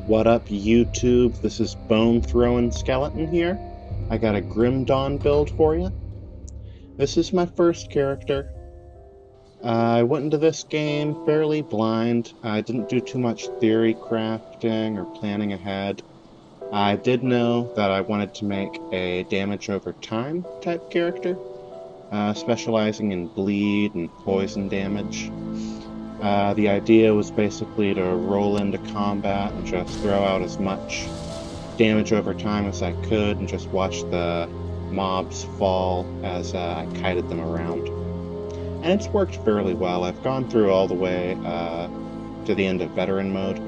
What up, YouTube? This is Bone Throwing Skeleton here. I got a Grim Dawn build for you. This is my first character. I went into this game fairly blind. I didn't do too much theory crafting or planning ahead. I did know that I wanted to make a damage over time type character, specializing in bleed and poison damage. The idea was basically to roll into combat and just throw out as much damage over time as I could and just watch the mobs fall as I kited them around. And it's worked fairly well. I've gone through all the way to the end of veteran mode,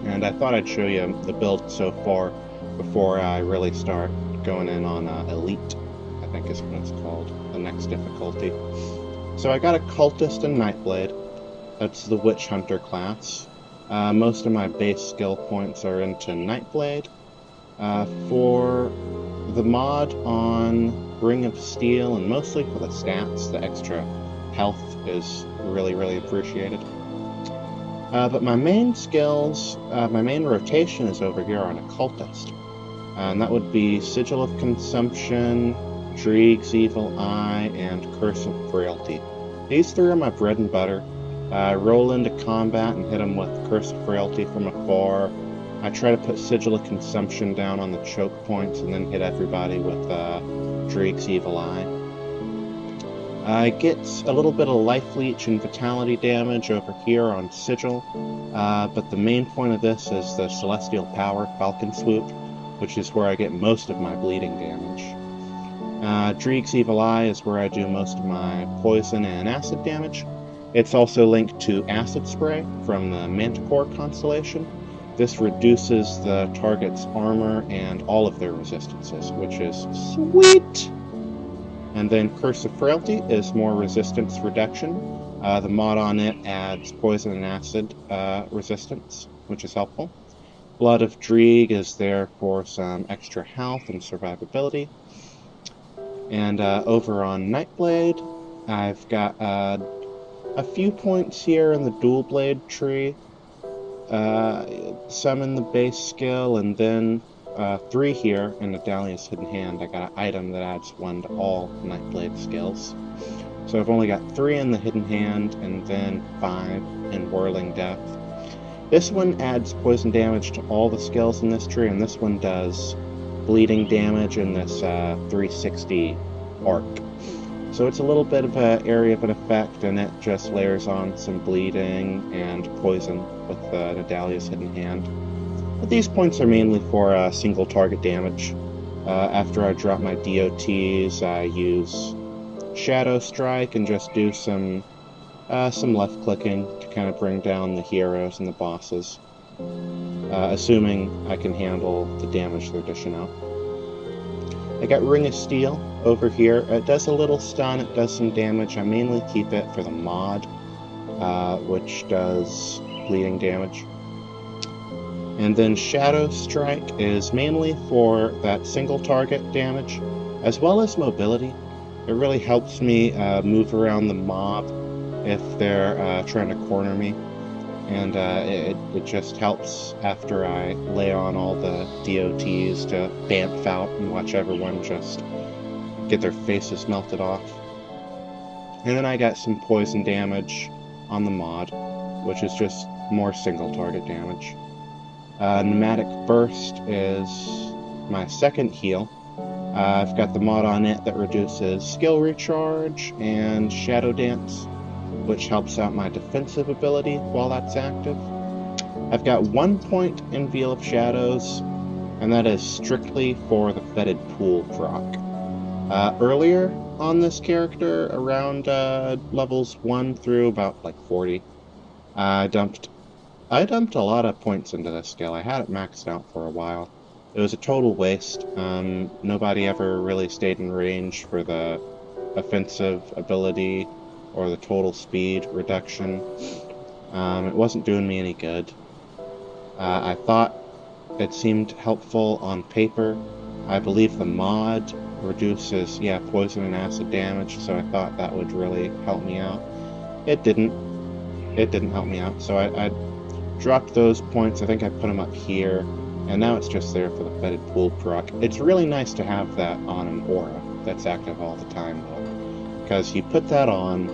and I thought I'd show you the build so far before I really start going in on elite, I think is what it's called, the next difficulty. So I got Occultist and Nightblade. That's the Witch Hunter class. Most of my base skill points are into Nightblade. For the mod on Ring of Steel, and mostly for the stats, the extra health is really appreciated. But my main skills, my main rotation is over here on Occultist. And that would be Sigil of Consumption, Dreeg's Evil Eye, and Curse of Frailty. These three are my bread and butter. I roll into combat and hit them with Curse of Frailty from afar. I try to put Sigil of Consumption down on the choke points and then hit everybody with Drake's Evil Eye. I get a little bit of Life Leech and Vitality damage over here on Sigil, but the main point of this is the Celestial Power Falcon Swoop, which is where I get most of my bleeding damage. Dreeg's Evil Eye is where I do most of my poison and acid damage. It's also linked to Acid Spray from the Manticore constellation. This reduces the target's armor and all of their resistances, which is sweet! And then Curse of Frailty is more resistance reduction. The mod on it adds poison and acid resistance, which is helpful. Blood of Dreeg is there for some extra health and survivability. And over on Nightblade, I've got a few points here in the dual blade tree, some in the base skill, and then 3 here in the Dahlia's Hidden Hand. I got an item that adds 1 to all Nightblade skills. So I've only got 3 in the Hidden Hand, and then 5 in Whirling Death. This one adds poison damage to all the skills in this tree, and this one does bleeding damage in this 360 arc. So it's a little bit of an area of an effect, and it just layers on some bleeding and poison with Nadalia's Hidden Hand. But these points are mainly for single target damage. After I drop my DOTs, I use Shadow Strike and just do some left clicking to kind of bring down the heroes and the bosses, assuming I can handle the damage they're dishing out. I got Ring of Steel over here. It does a little stun, it does some damage. I mainly keep it for the mod, which does bleeding damage. And then Shadow Strike is mainly for that single target damage, as well as mobility. It really helps me move around the mob if they're trying to corner me. And it just helps after I lay on all the DOTs to bamf out and watch everyone just get their faces melted off. And then I got some poison damage on the mod, which is just more single target damage. Pneumatic Burst is my second heal. I've got the mod on it that reduces skill recharge and Shadow Dance, which helps out my defensive ability while that's active. I've got 1 point in Veil of Shadows, and that is strictly for the Fetid Pool proc. Earlier on this character, around levels 1 through about like 40, I dumped a lot of points into this skill. I had it maxed out for a while. It was a total waste. Nobody ever really stayed in range for the offensive ability or the total speed reduction. It wasn't doing me any good. I thought it seemed helpful on paper. I believe the mod reduces, poison and acid damage, so I thought that would really help me out. It didn't help me out, so I Dropped those points. I think I put them up here. And now it's just there for the Fetid Pool proc. It's really nice to have that on an aura that's active all the time, though. Because you put that on,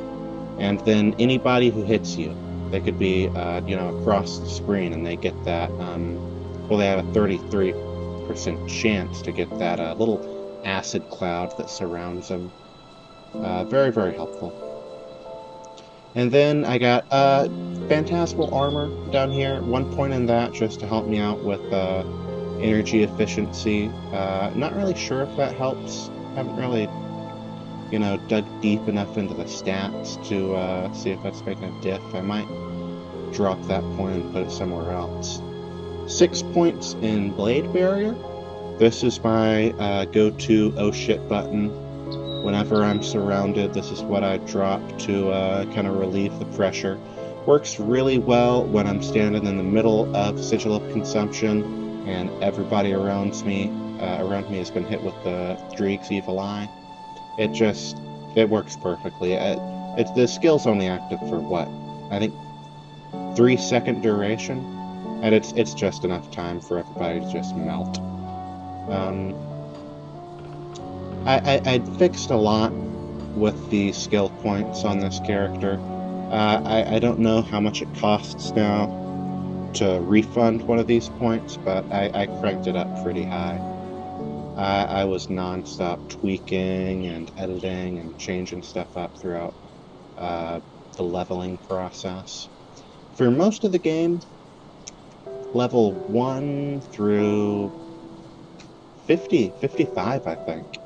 and then anybody who hits you, they could be, across the screen, and they get that, they have a 33% chance to get that little acid cloud that surrounds them. Very, very helpful. And then I got Phantasmal Armor down here. 1 point in that just to help me out with energy efficiency. Not really sure if that helps. Haven't really, dug deep enough into the stats to see if that's making a diff. I might drop that point and put it somewhere else. 6 points in Blade Barrier. This is my go-to oh shit button. Whenever I'm surrounded, this is what I drop to kind of relieve the pressure. Works really well when I'm standing in the middle of Sigil of Consumption and everybody around me has been hit with the Dreeg's Evil Eye. It works perfectly. The skill's only active for what? I think 3-second duration, and it's just enough time for everybody to just melt. I fixed a lot with the skill points on this character. I don't know how much it costs now to refund one of these points, but I cranked it up pretty high. I was non-stop tweaking and editing and changing stuff up throughout the leveling process. For most of the game, level 1 through 55, I think,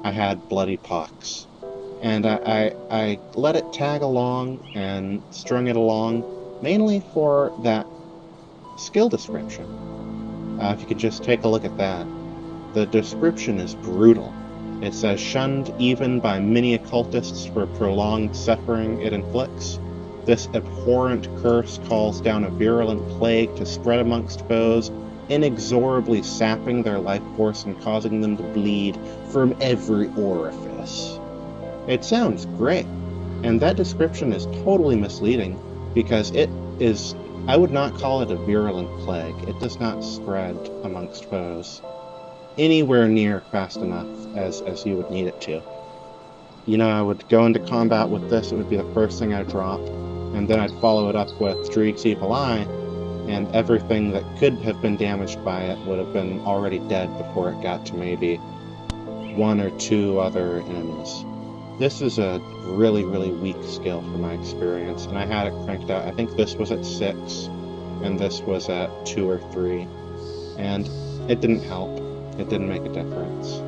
I had Bloody Pox. And I let it tag along and strung it along, mainly for that skill description. If you could just take a look at that. The description is brutal. It says, shunned even by many occultists for prolonged suffering it inflicts. This abhorrent curse calls down a virulent plague to spread amongst foes, inexorably sapping their life force and causing them to bleed from every orifice. It sounds great, and that description is totally misleading because I would not call it a virulent plague. It does not spread amongst foes anywhere near fast enough as you would need it to. I would go into combat with this, it would be the first thing I'd drop, and then I'd follow it up with Dreeg's Evil Eye, and everything that could have been damaged by it would have been already dead before it got to maybe 1 or 2 other enemies. This is a really, really weak skill from my experience, and I had it cranked out. I think this was at 6, and this was at 2 or 3, and it didn't help. It didn't make a difference.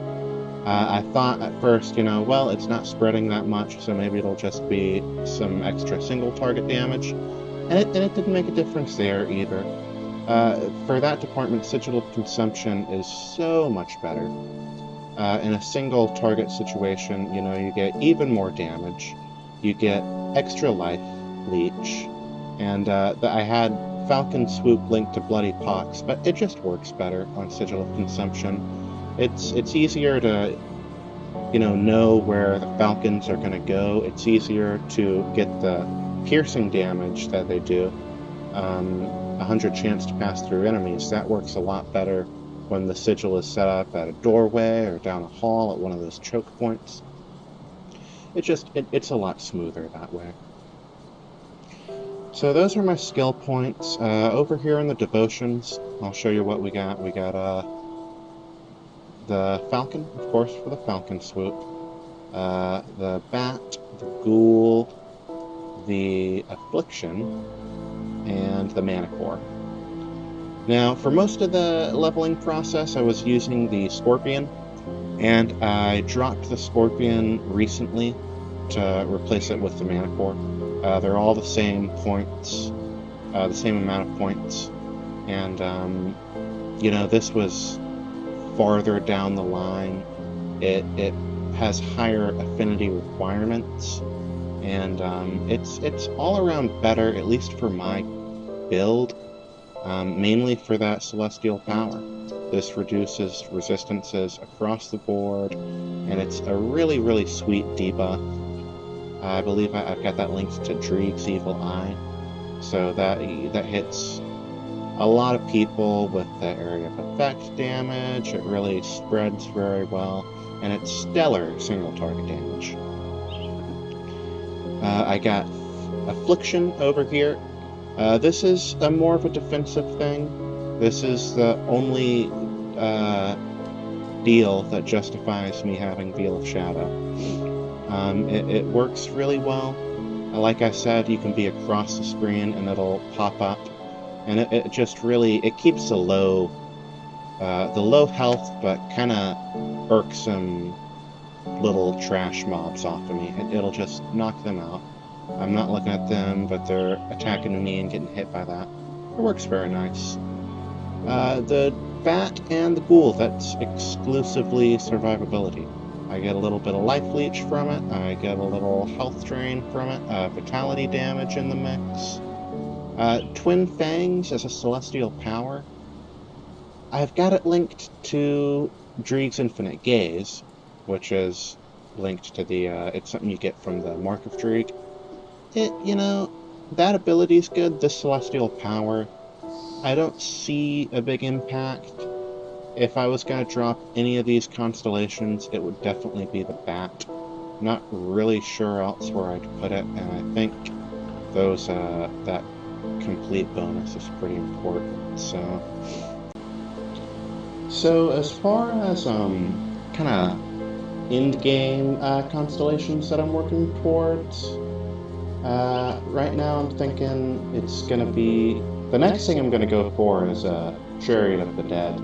I thought at first, it's not spreading that much, so maybe it'll just be some extra single target damage, and it didn't make a difference there either. For that department, Sigil of Consumption is so much better. In a single target situation, you get even more damage, you get extra life leech, and I had Falcon Swoop linked to Bloody Pox, but it just works better on Sigil of Consumption. It's easier to, know where the Falcons are going to go. It's easier to get the piercing damage that they do. 100 chance to pass through enemies. That works a lot better when the sigil is set up at a doorway or down a hall at one of those choke points. It's a lot smoother that way. So those are my skill points. Over here in the devotions, I'll show you what we got. We got the Falcon, of course, for the Falcon Swoop. The Bat, the Ghoul, the Affliction, and the Manicore. Now, for most of the leveling process, I was using the Scorpion, and I dropped the Scorpion recently to replace it with the Manicore. They're all the same points, the same amount of points, and, this was farther down the line. It has higher affinity requirements, and it's all around better, at least for my build, mainly for that celestial power. This reduces resistances across the board, and it's a really, really sweet debuff. I believe I've got that linked to Dreeg's Evil Eye, so that hits a lot of people with the area of effect damage. It really spreads very well, and it's stellar single target damage. I got Affliction over here. This is more of a defensive thing. This is the only deal that justifies me having Veil of Shadow. It works really well. Like I said, you can be across the screen and it'll pop up, and it just really, it keeps the low health but kind of irksome little trash mobs off of me. It'll just knock them out. I'm not looking at them, but they're attacking me and getting hit by that. It works very nice. The Bat and the Ghoul, that's exclusively survivability. I get a little bit of life leech from it, I get a little health drain from it, vitality damage in the mix. Twin Fangs as a celestial power. I've got it linked to Dreeg's Infinite Gaze, which is linked to the, it's something you get from the Mark of Dreeg. That ability's good, this celestial power. I don't see a big impact. If I was going to drop any of these constellations, it would definitely be the Bat. Not really sure else where I'd put it, and I think those, that complete bonus is pretty important, So as far as, kind of end-game, constellations that I'm working towards, right now I'm thinking it's going to be... The next thing I'm going to go for is Chariot of the Dead.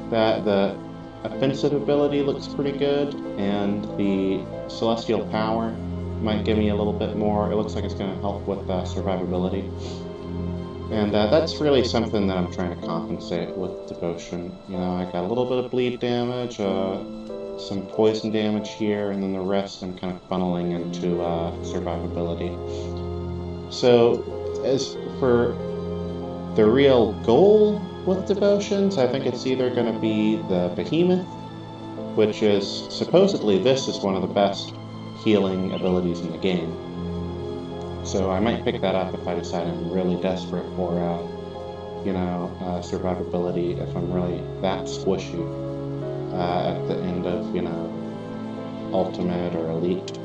The offensive ability looks pretty good, and the Celestial Power might give me a little bit more. It looks like it's going to help with survivability. And that's really something that I'm trying to compensate with Devotion. I got a little bit of bleed damage, some poison damage here, and then the rest I'm kind of funneling into survivability. So, as for the real goal with Devotions, I think it's either going to be the Behemoth, which is, supposedly this is one of the best healing abilities in the game. So I might pick that up if I decide I'm really desperate for, survivability, if I'm really that squishy at the end of, Ultimate or Elite.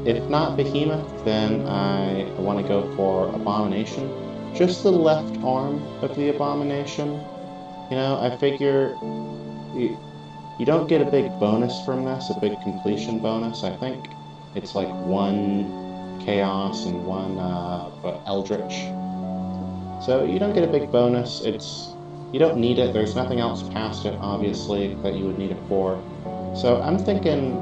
If not Behemoth, then I want to go for Abomination. Just the left arm of the Abomination. I figure you don't get a big bonus from this, a big completion bonus. I think it's like 1 Chaos and 1 Eldritch. So you don't get a big bonus. You don't need it. There's nothing else past it, obviously, that you would need it for. So I'm thinking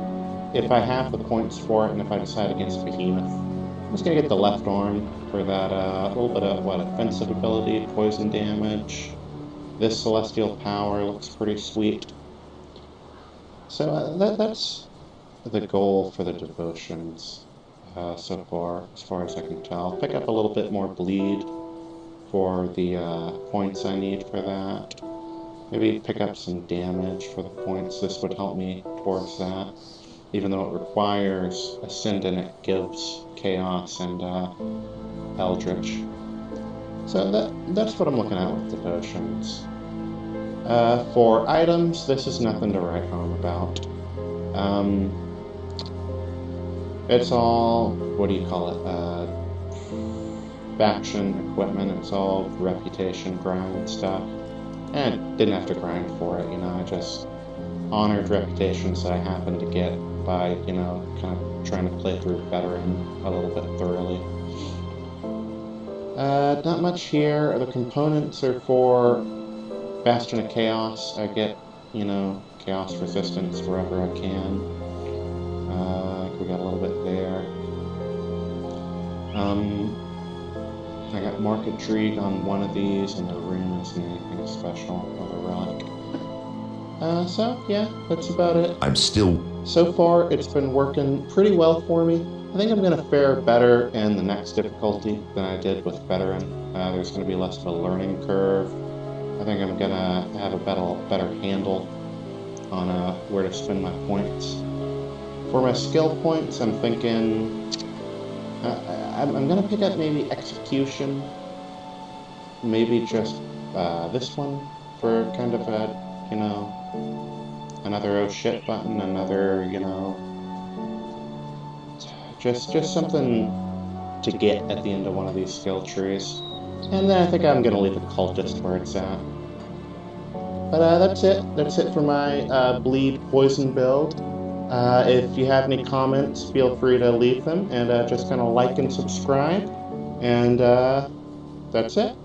if I have the points for it and if I decide against Behemoth, I'm just going to get the left arm for that little bit of, offensive ability, poison damage. This Celestial Power looks pretty sweet. So that's the goal for the Devotions so far, as far as I can tell. Pick up a little bit more bleed for the points I need for that. Maybe pick up some damage for the points. This would help me towards that. Even though it requires Ascendant, it gives Chaos and Eldritch. So that's what I'm looking at with Devotions. For items, this is nothing to write home about. It's all, faction equipment. It's all reputation grind stuff. And I didn't have to grind for it, I just honored reputations that I happened to get by, kind of trying to play through Veteran a little bit thoroughly. Not much here. The components are for Bastion of Chaos. I get, Chaos resistance wherever I can. We got a little bit there. I got Market Dreeg on one of these, and the rune isn't anything special with a relic. So, yeah, that's about it. So far, it's been working pretty well for me. I think I'm going to fare better in the next difficulty than I did with Veteran. There's going to be less of a learning curve. I think I'm going to have a better handle on where to spend my points. For my skill points, I'm thinking I'm going to pick up maybe Execution. maybe just this one for kind of a, you know, another oh shit button, another, you know, just something to get at the end of one of these skill trees. And then I think I'm going to leave Occultist where it's at. But that's it. That's it for my bleed poison build. If you have any comments, feel free to leave them and just kind of like and subscribe. And that's it.